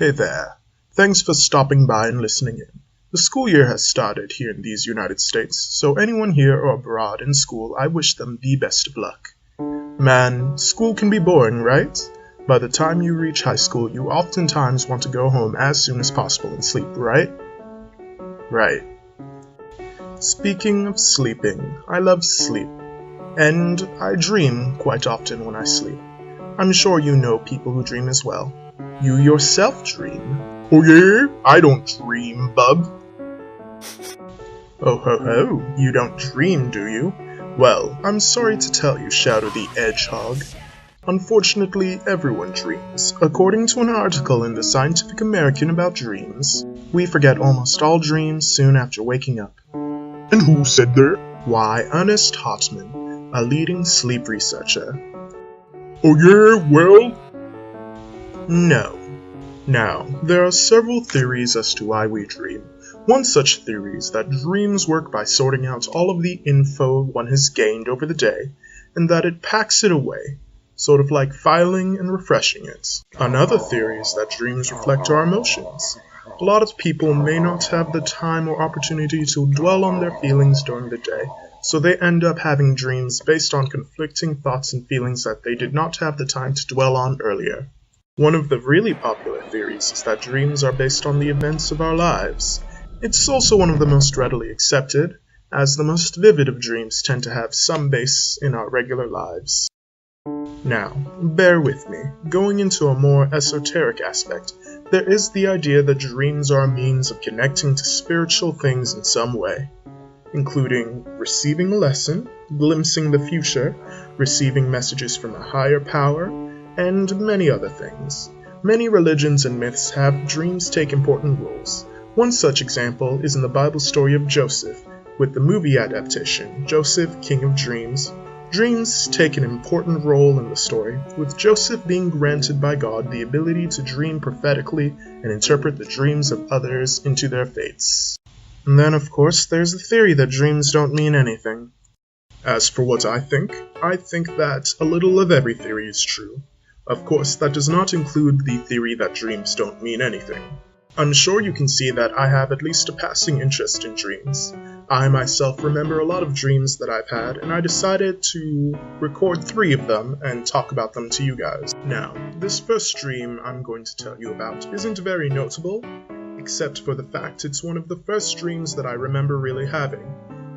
Hey there. Thanks for stopping by and listening in. The school year has started here in these United States, so anyone here or abroad in school, I wish them the best of luck. Man, school can be boring, right? By the time you reach high school, you oftentimes want to go home as soon as possible and sleep, right? Right. Speaking of sleeping, I love sleep, and I dream quite often when I sleep. I'm sure you know people who dream as well. You yourself dream. Oh yeah? I don't dream, bub. Oh ho ho, you don't dream, do you? Well, I'm sorry to tell you, Shadow the Hedgehog. Unfortunately, everyone dreams. According to an article in the Scientific American about dreams, we forget almost all dreams soon after waking up. And who said that? Why, Ernest Hartman, a leading sleep researcher. Oh yeah, well? No. Now, there are several theories as to why we dream. One such theory is that dreams work by sorting out all of the info one has gained over the day, and that it packs it away, sort of like filing and refreshing it. Another theory is that dreams reflect our emotions. A lot of people may not have the time or opportunity to dwell on their feelings during the day, so they end up having dreams based on conflicting thoughts and feelings that they did not have the time to dwell on earlier. One of the really popular theories is that dreams are based on the events of our lives. It's also one of the most readily accepted, as the most vivid of dreams tend to have some base in our regular lives. Now, bear with me. Going into a more esoteric aspect, there is the idea that dreams are a means of connecting to spiritual things in some way, including receiving a lesson, glimpsing the future, receiving messages from a higher power, and many other things. Many religions and myths have dreams take important roles. One such example is in the Bible story of Joseph, with the movie adaptation, Joseph, King of Dreams. Dreams take an important role in the story, with Joseph being granted by God the ability to dream prophetically and interpret the dreams of others into their fates. And then, of course, there's the theory that dreams don't mean anything. As for what I think that a little of every theory is true. Of course, that does not include the theory that dreams don't mean anything. I'm sure you can see that I have at least a passing interest in dreams. I myself remember a lot of dreams that I've had, and I decided to record 3 of them and talk about them to you guys. Now, this first dream I'm going to tell you about isn't very notable, except for the fact it's one of the first dreams that I remember really having,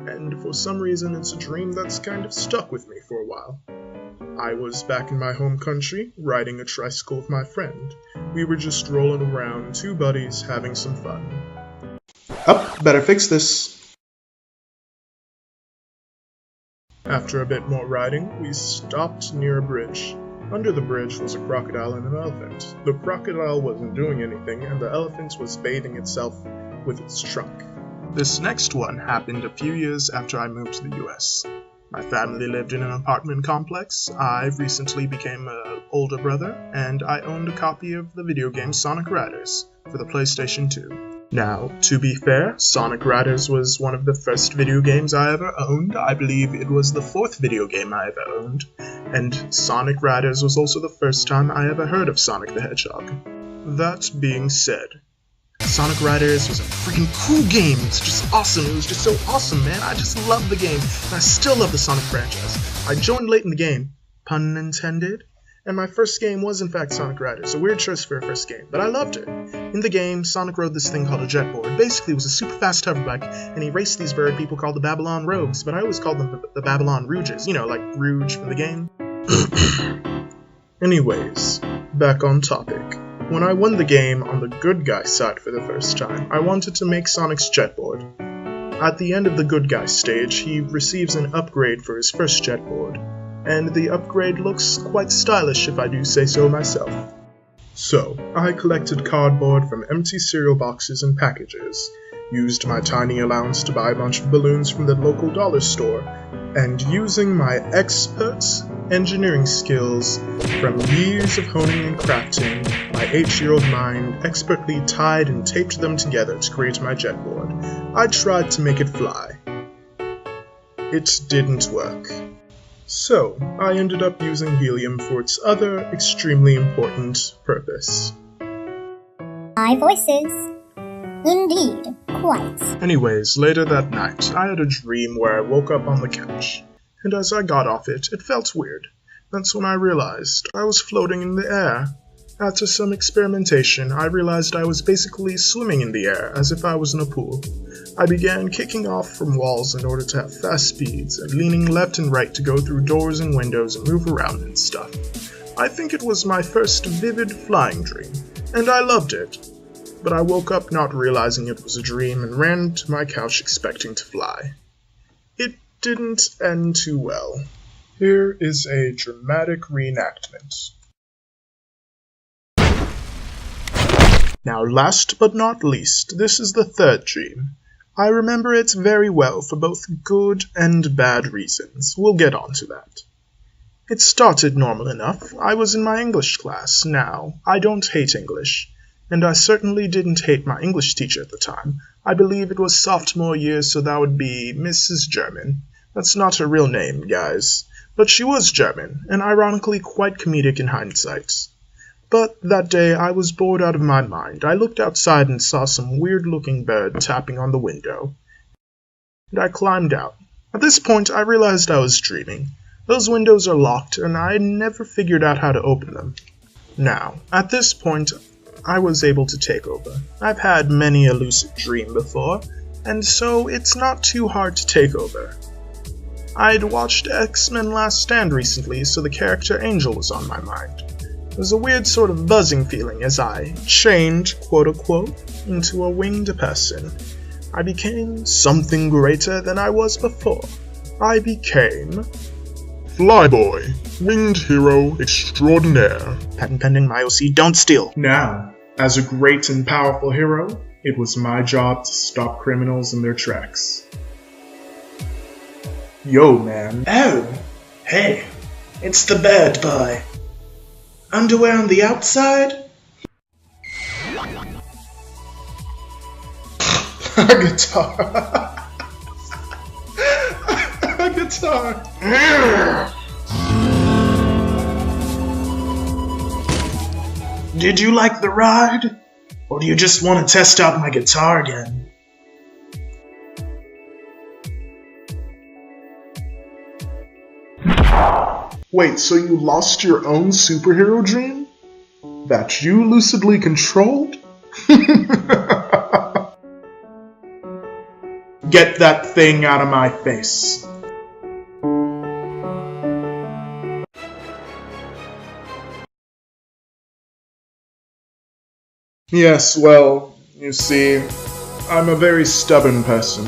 and for some reason it's a dream that's kind of stuck with me for a while. I was back in my home country, riding a tricycle with my friend. We were just rolling around, 2 buddies, having some fun. Better fix this. After a bit more riding, we stopped near a bridge. Under the bridge was a crocodile and an elephant. The crocodile wasn't doing anything, and the elephant was bathing itself with its trunk. This next one happened a few years after I moved to the US. My family lived in an apartment complex. I recently became an older brother, and I owned a copy of the video game Sonic Riders for the PlayStation 2. Now, to be fair, Sonic Riders was one of the first video games I ever owned. I believe it was the 4th video game I ever owned, and Sonic Riders was also the first time I ever heard of Sonic the Hedgehog. That being said, Sonic Riders was a freaking cool game. It's just awesome. It was just so awesome, man. I just love the game, and I still love the Sonic franchise. I joined late in the game, pun intended, and my first game was in fact Sonic Riders, a weird choice for a first game, but I loved it. In the game, Sonic rode this thing called a jetboard. Basically, it was a super fast hoverbike, and he raced these bird people called the Babylon Rogues, but I always called them the Babylon Rouges, you know, like Rouge from the game. Anyways, back on topic. When I won the game on the good guy side for the first time, I wanted to make Sonic's jetboard. At the end of the good guy stage, he receives an upgrade for his first jetboard, and the upgrade looks quite stylish if I do say so myself. So, I collected cardboard from empty cereal boxes and packages, used my tiny allowance to buy a bunch of balloons from the local dollar store, and using my expert engineering skills from years of honing and crafting, my 8-year-old mind expertly tied and taped them together to create my jetboard. I tried to make it fly. It didn't work. So, I ended up using helium for its other extremely important purpose. My voices. Indeed, quite. Anyways, later that night, I had a dream where I woke up on the couch, and as I got off it, it felt weird. That's when I realized I was floating in the air. After some experimentation, I realized I was basically swimming in the air as if I was in a pool. I began kicking off from walls in order to have fast speeds and leaning left and right to go through doors and windows and move around and stuff. I think it was my first vivid flying dream, and I loved it. But I woke up not realizing it was a dream and ran to my couch expecting to fly. It didn't end too well. Here is a dramatic reenactment. Now, last but not least, this is the third dream. I remember it very well for both good and bad reasons. We'll get on to that. It started normal enough. I was in my English class. Now, I don't hate English, and I certainly didn't hate my English teacher at the time. I believe it was sophomore year, so that would be Mrs. German. That's not her real name, guys. But she was German, and ironically quite comedic in hindsight. But that day I was bored out of my mind. I looked outside and saw some weird-looking bird tapping on the window, and I climbed out. At this point I realized I was dreaming. Those windows are locked, and I never figured out how to open them. Now, at this point, I was able to take over. I've had many a lucid dream before, and so it's not too hard to take over. I'd watched X-Men Last Stand recently, so the character Angel was on my mind. It was a weird sort of buzzing feeling as I changed, quote-unquote, into a winged person. I became something greater than I was before. I became Flyboy, winged hero extraordinaire. Patent pending, my OC, don't steal. Now, as a great and powerful hero, it was my job to stop criminals in their tracks. Yo, man. Oh, hey, it's the bird boy. Underwear on the outside? A guitar. A guitar. Did you like the ride? Or do you just want to test out my guitar again? Wait, so you lost your own superhero dream? That you lucidly controlled? Get that thing out of my face. Yes, well, you see, I'm a very stubborn person.